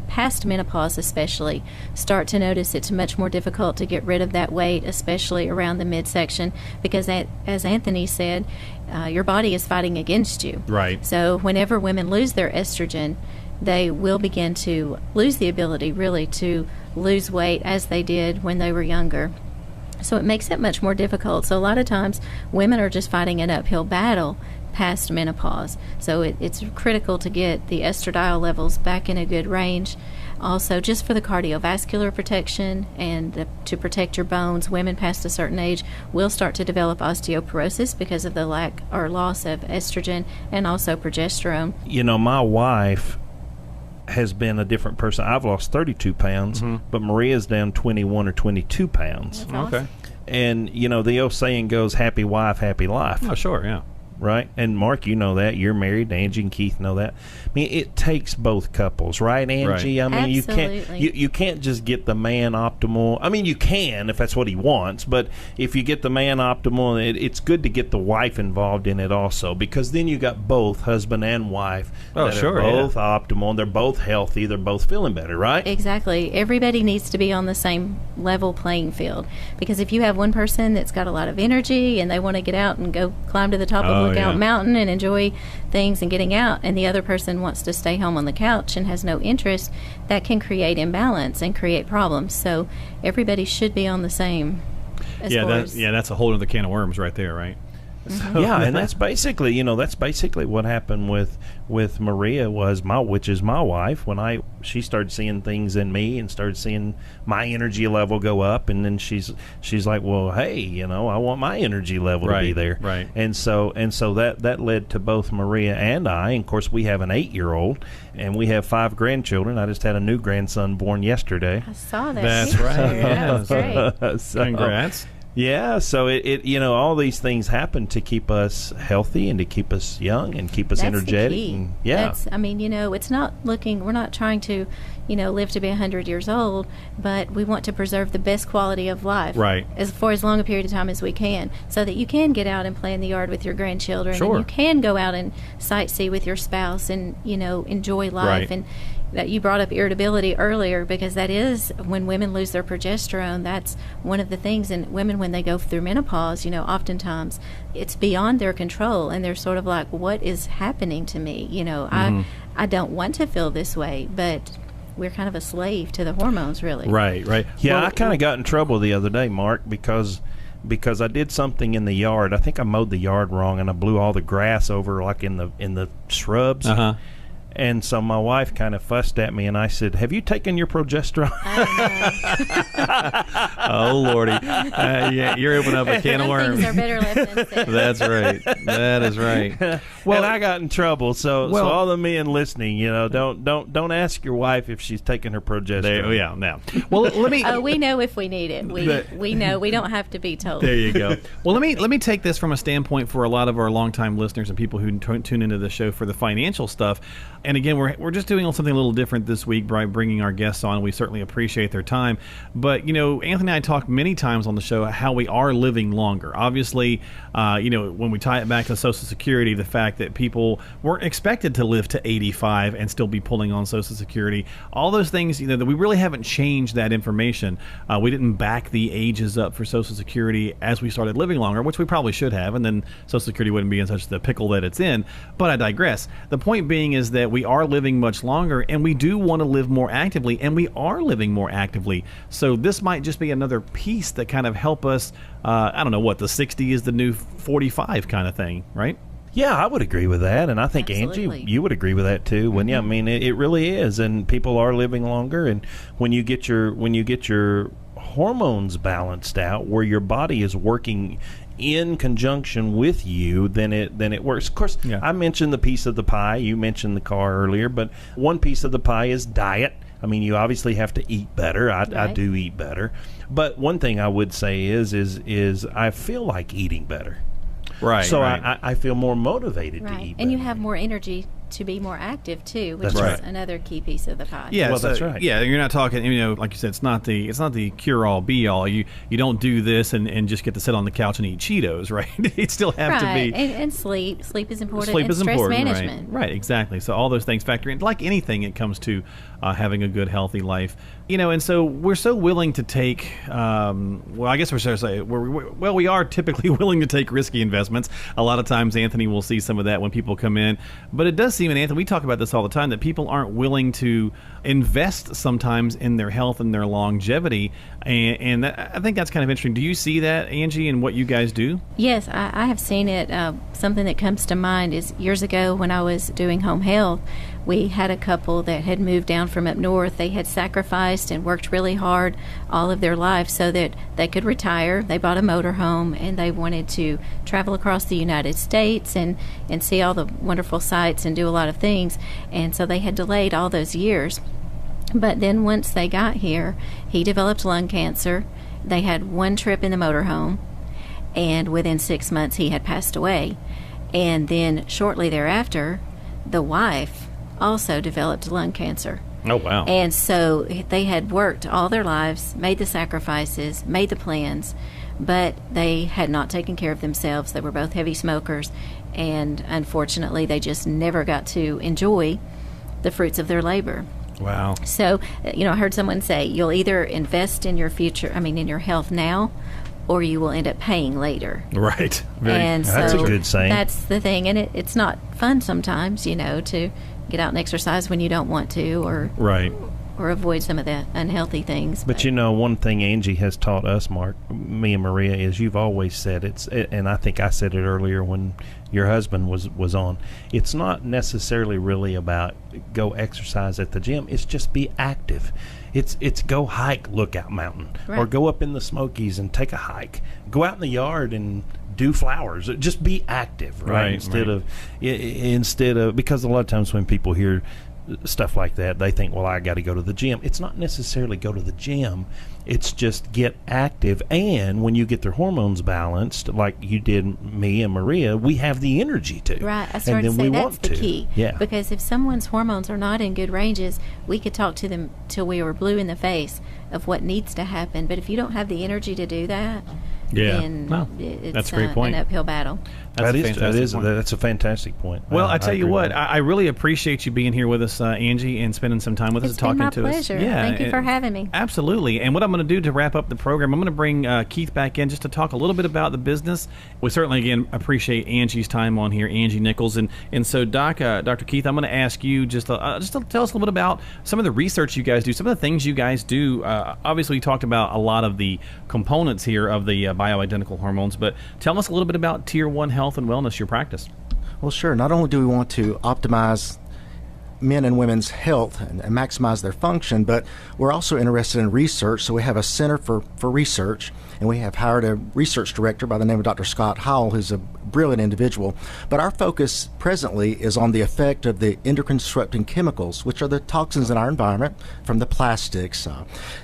past menopause especially start to notice it's much more difficult to get rid of that weight, especially around the midsection, because as Anthony said, your body is fighting against you. Right. So whenever women lose their estrogen, they will begin to lose the ability really to lose weight as they did when they were younger. So it makes it much more difficult. So a lot of times women are just fighting an uphill battle past menopause. So it's critical to get the estradiol levels back in a good range. Also, just for the cardiovascular protection and to protect your bones, women past a certain age will start to develop osteoporosis because of the lack or loss of estrogen and also progesterone. You know, my wife has been a different person. I've lost 32 pounds, but Maria's down 21 or 22 pounds. That's awesome. Okay. And, you know, the old saying goes, happy wife, happy life. Oh, sure. Yeah. Right? And Mark, you know that. You're married. Angie and Keith know that. I mean, it takes both couples, right, Angie? Right. I mean, Absolutely. you can't just get the man optimal. I mean, you can if that's what he wants, but if you get the man optimal, it's good to get the wife involved in it also, because then you got both husband and wife that are both optimal, and they're both healthy, they're both feeling better, right? Exactly. Everybody needs to be on the same level playing field, because if you have one person that's got a lot of energy and they want to get out and go climb to the top of Lookout Mountain and enjoy things and getting out, and the other person wants to stay home on the couch and has no interest, that can create imbalance and create problems. So everybody should be on the same. That's a whole other can of worms right there, right? Mm-hmm. Yeah, and that's basically, what happened with Maria which is my wife, when she started seeing things in me and started seeing my energy level go up, and then she's like, well, hey, I want my energy level to be there. Right. And so that led to both Maria and I. And of course, we have an 8-year-old, and we have 5 grandchildren. I just had a new grandson born yesterday. I saw that. That's picture. right. That was great. So, Congrats. Yeah, so it all these things happen to keep us healthy and to keep us young and keep us That's energetic. the key. And, yeah. It's not we're not trying to, live to be 100 years old, but we want to preserve the best quality of life. Right. For as long a period of time as we can, so that you can get out and play in the yard with your grandchildren. Sure. And you can go out and sightsee with your spouse and, enjoy life. Right. And that you brought up irritability earlier, because that is when women lose their progesterone. That's one of the things. And women, when they go through menopause, oftentimes it's beyond their control, and they're sort of like, what is happening to me? I don't want to feel this way, but we're kind of a slave to the hormones, really. Right. Yeah, Well, I kind of got in trouble the other day, Mark, because I did something in the yard. I think I mowed the yard wrong, and I blew all the grass over, like in the shrubs. Uh-huh. And so my wife kind of fussed at me, and I said, "Have you taken your progesterone?" Oh, Lordy. Yeah, you're opening up a can of worms. Things are better left unsaid. That's right. That is right. Well, and I got in trouble. So Well- all the men listening, don't ask your wife if she's taking her progesterone. Yeah, now. Well, let me... Oh, we know if we need it. We know. We don't have to be told. There you go. Well, let me take this from a standpoint for a lot of our longtime listeners and people who tune into the show for the financial stuff. And again, we're just doing something a little different this week by bringing our guests on. We certainly appreciate their time. But, Anthony and I talked many times on the show how we are living longer. Obviously, when we tie it back to Social Security, the fact that people weren't expected to live to 85 and still be pulling on Social Security, all those things, that we really haven't changed that information. We didn't back the ages up for Social Security as we started living longer, which we probably should have, and then Social Security wouldn't be in such the pickle that it's in. But I digress. The point being is that we are living much longer, and we do want to live more actively, and we are living more actively. So this might just be another piece that kind of help us, I don't know what, the 60 is the new 45 kind of thing, right? Yeah, I would agree with that, and I think Absolutely. Angie, you would agree with that too, wouldn't you? I mean, it really is, and people are living longer. And when you get your hormones balanced out, where your body is working in conjunction with you, then it works. Of course, Yeah. I mentioned the piece of the pie. You mentioned the car earlier, but one piece of the pie is diet. I mean, you obviously have to eat better. I Right. do eat better, but one thing I would say is I feel like eating better. Right. So right. I feel more motivated to Right. eat And you better. have more energy to be more active too, which That's is right. another key piece of the pie. Yeah, Well, so, that's right. Yeah, you're not talking. Like you said, it's not the cure all be all. You don't do this and just get to sit on the couch and eat Cheetos, right? It still have to be. And sleep. Sleep is important. Sleep and is stress important, management. right? Exactly. So all those things factor in. Like anything, it comes to having a good, healthy life. And so we're so willing to take. I guess we're supposed to say we are typically willing to take risky investments. A lot of times, Anthony will see some of that when people come in. But it does seem, and Anthony, we talk about this all the time, that people aren't willing to invest sometimes in their health and their longevity. And I think that's kind of interesting. Do you see that, Angie, in what you guys do? Yes, I have seen it. Something that comes to mind is years ago when I was doing home health, we had a couple that had moved down from up north. They had sacrificed and worked really hard all of their life so that they could retire. They bought a motorhome, and they wanted to travel across the United States and see all the wonderful sights and do a lot of things. And so they had delayed all those years. But then once they got here, he developed lung cancer. They had one trip in the motorhome, and within 6 months he had passed away. And then shortly thereafter, the wife also developed lung cancer. Oh, wow. And so they had worked all their lives, made the sacrifices, made the plans, but they had not taken care of themselves. They were both heavy smokers, and unfortunately they just never got to enjoy the fruits of their labor. Wow. So, I heard someone say, you'll either invest in your future, in your health now, or you will end up paying later. Right. And That's so a good saying. That's the thing. And it's not fun sometimes, to get out and exercise when you don't want to, or Right. or avoid some of the unhealthy things. But one thing Angie has taught us, Mark, me and Maria, is you've always said and I think I said it earlier when your husband was on, it's not necessarily really about go exercise at the gym. It's just be active. It's go hike Lookout Mountain, Right. or go up in the Smokies and take a hike. Go out in the yard and do flowers. Just be active, right? Right, Instead of because a lot of times when people hear stuff like that, they think, well, I got to go to the gym. It's not necessarily go to the gym. It's just get active. And when you get their hormones balanced, like you did me and Maria, we have the energy to. Right. I started to say that's the key. Yeah. Because if someone's hormones are not in good ranges, we could talk to them till we were blue in the face of what needs to happen. But if you don't have the energy to do that, then it's that's a great point. An uphill battle. That's a fantastic point. Well, I tell you what, I really appreciate you being here with us, Angie, and spending some time with us, talking to us. It's been my pleasure. Thank you for having me. Absolutely. And what I'm going to do to wrap up the program, I'm going to bring Keith back in just to talk a little bit about the business. We certainly, again, appreciate Angie's time on here, Angie Nichols. And so, Dr. Keith, I'm going to ask you just to tell us a little bit about some of the research you guys do, some of the things you guys do. Obviously, you talked about a lot of the components here of the bioidentical hormones, but tell us a little bit about Tier 1 Health and Wellness, your practice. Well, sure. Not only do we want to optimize men and women's health and maximize their function, but we're also interested in research. So we have a center for research, and we have hired a research director by the name of Dr. Scott Howell, who's a brilliant individual. But our focus presently is on the effect of the endocrine disrupting chemicals, which are the toxins in our environment from the plastics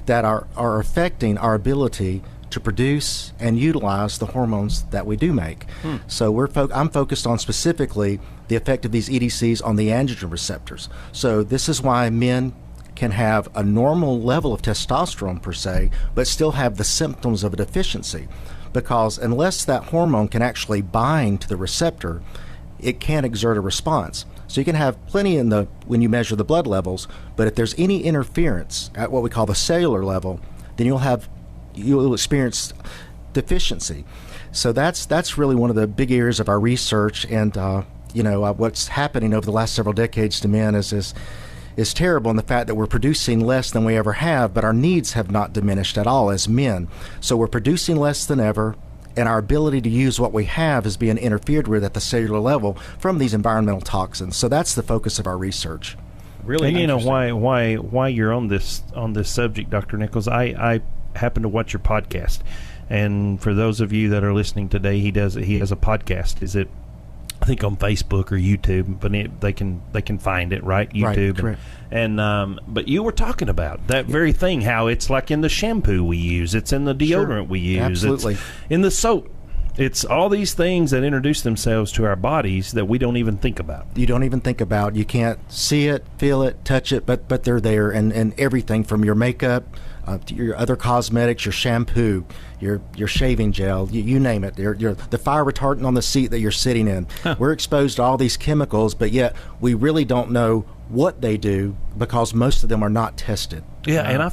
that are affecting our ability to produce and utilize the hormones that we do make. So I'm focused on specifically the effect of these EDCs on the androgen receptors. So this is why men can have a normal level of testosterone per se, but still have the symptoms of a deficiency. Because unless that hormone can actually bind to the receptor, it can't exert a response. So you can have plenty when you measure the blood levels, but if there's any interference at what we call the cellular level, then you'll experience deficiency. So that's really one of the big areas of our research, and what's happening over the last several decades to men is terrible in the fact that we're producing less than we ever have, but our needs have not diminished at all as men. So we're producing less than ever, and our ability to use what we have is being interfered with at the cellular level from these environmental toxins. So that's the focus of our research. Really, and you know why you're on this subject, Dr. Nichols. I happen to watch your podcast, and for those of you that are listening today, he has a podcast. Is it, I think, on Facebook or YouTube, but they can find it, right? YouTube, right, correct. And but you were talking about that very thing, how it's like in the shampoo we use, it's in the deodorant we use, absolutely, it's in the soap. It's all these things that introduce themselves to our bodies that we don't even think about. You don't even think about. You can't see it, feel it, touch it, but they're there, and everything from your makeup, to your other cosmetics, your shampoo, your shaving gel, you name it. You're the fire retardant on the seat that you're sitting in. We're exposed to all these chemicals, but yet we really don't know what they do because most of them are not tested. Yeah, and I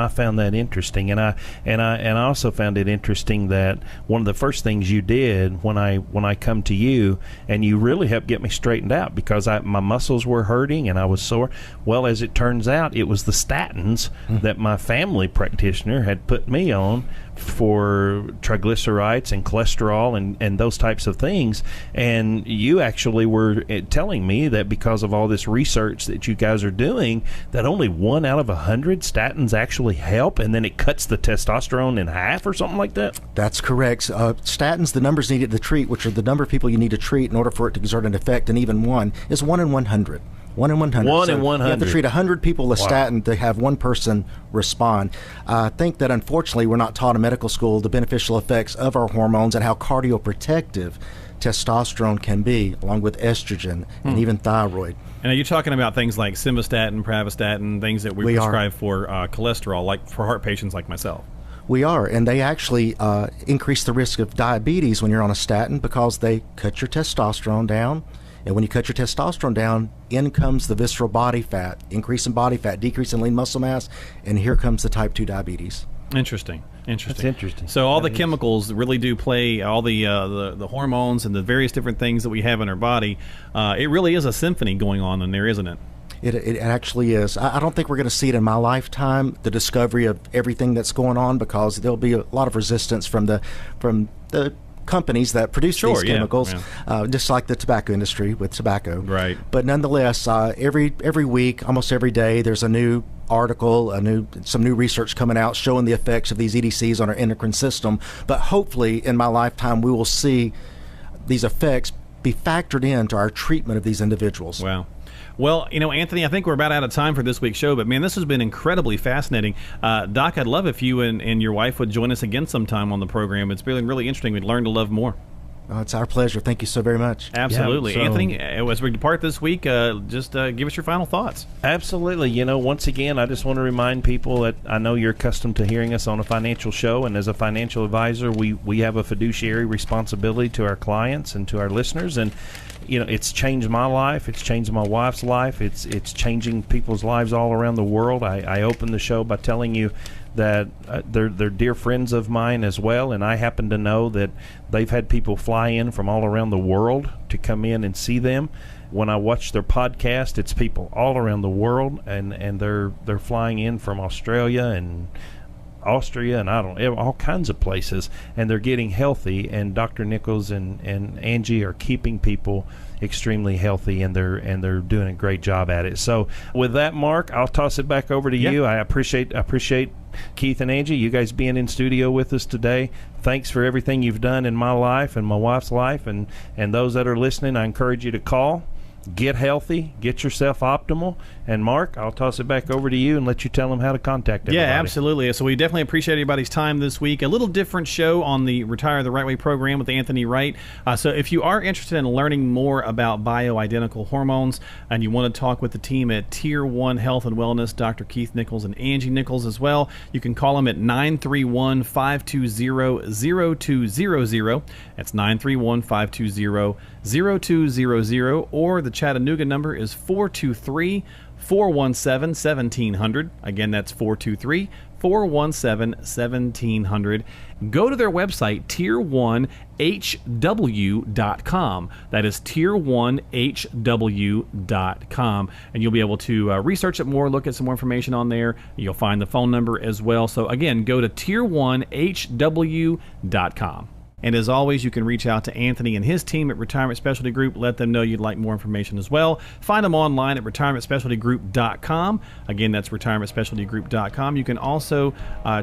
found that interesting, and I also found it interesting that one of the first things you did when I come to you, and you really helped get me straightened out because my muscles were hurting and I was sore. Well, as it turns out, it was the statins that my family practitioner had put me on for triglycerides and cholesterol and those types of things. And you actually were telling me that because of all this research that you guys are doing, that only 1 out of 100 statins actually help, and then it cuts the testosterone in half or something like that? That's correct. Statins, the numbers needed to treat, which are the number of people you need to treat in order for it to exert an effect, and even one, is 1 in 100. 1 in 100. 1 in 100. You have to treat 100 people with statin to have one person respond. I think that unfortunately we're not taught in medical school the beneficial effects of our hormones and how cardioprotective testosterone can be, along with estrogen and even thyroid. And are you talking about things like simvastatin, pravastatin, things that we prescribe for cholesterol, like for heart patients like myself? We are, and they actually increase the risk of diabetes when you're on a statin because they cut your testosterone down. And when you cut your testosterone down, in comes the visceral body fat, increase in body fat, decrease in lean muscle mass, and here comes the type 2 diabetes. Interesting. That's interesting. So all the chemicals really do play, all the hormones and the various different things that we have in our body. It really is a symphony going on in there, isn't it? It actually is. I don't think we're going to see it in my lifetime, the discovery of everything that's going on, because there'll be a lot of resistance from the companies that produce these chemicals, just like the tobacco industry with tobacco. Right. But nonetheless, every week, almost every day, there's a new article, some new research coming out showing the effects of these EDCs on our endocrine system. But hopefully, in my lifetime, we will see these effects be factored into our treatment of these individuals. Wow. Well, Anthony, I think we're about out of time for this week's show, but man, this has been incredibly fascinating. Doc, I'd love if you and your wife would join us again sometime on the program. It's been really interesting. We'd learn to love more. Oh, it's our pleasure. Thank you so very much. Absolutely. Yeah, so, Anthony, as we depart this week, just give us your final thoughts. Absolutely. Once again, I just want to remind people that I know you're accustomed to hearing us on a financial show, and as a financial advisor, we have a fiduciary responsibility to our clients and to our listeners, and it's changed my life. It's changed my wife's life. It's changing people's lives all around the world. I opened the show by telling you that they're dear friends of mine as well, and I happen to know that they've had people fly in from all around the world to come in and see them. When I watch their podcast, it's people all around the world, and they're flying in from Australia and Austria and all kinds of places, and they're getting healthy, and Dr. Nichols and Angie are keeping people extremely healthy, and they're doing a great job at it. So with that, Mark, I'll toss it back over to you. I appreciate Keith and Angie, you guys being in studio with us today. Thanks for everything you've done in my life and my wife's life, and those that are listening, I encourage you to call. Get healthy, get yourself optimal. And Mark, I'll toss it back over to you and let you tell them how to contact everybody. Yeah, absolutely. So we definitely appreciate everybody's time this week. A little different show on the Retire the Right Way program with Anthony Wright. So if you are interested in learning more about bioidentical hormones and you want to talk with the team at Tier 1 Health and Wellness, Dr. Keith Nichols and Angie Nichols as well, you can call them at 931-520-0200. That's 931-520-0200, or the Chattanooga number is 423-417-1700. Again, that's 423-417-1700. Go to their website, tier1hw.com. That is tier1hw.com. And you'll be able to research it more, look at some more information on there. You'll find the phone number as well. So again, go to tier1hw.com. And as always, you can reach out to Anthony and his team at Retirement Specialty Group. Let them know you'd like more information as well. Find them online at retirementspecialtygroup.com. Again, that's retirementspecialtygroup.com. You can also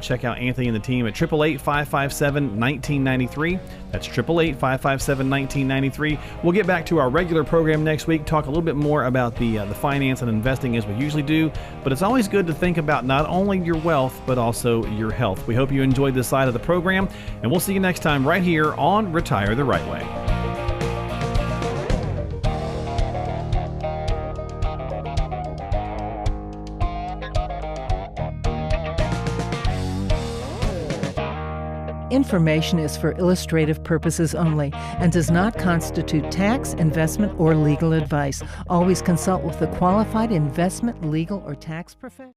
check out Anthony and the team at 888-557-1993. That's 888-557-1993. We'll get back to our regular program next week, talk a little bit more about the finance and investing as we usually do. But it's always good to think about not only your wealth, but also your health. We hope you enjoyed this side of the program, and we'll see you next time right here on Retire the Right Way. Information is for illustrative purposes only and does not constitute tax, investment, or legal advice. Always consult with a qualified investment, legal, or tax professional.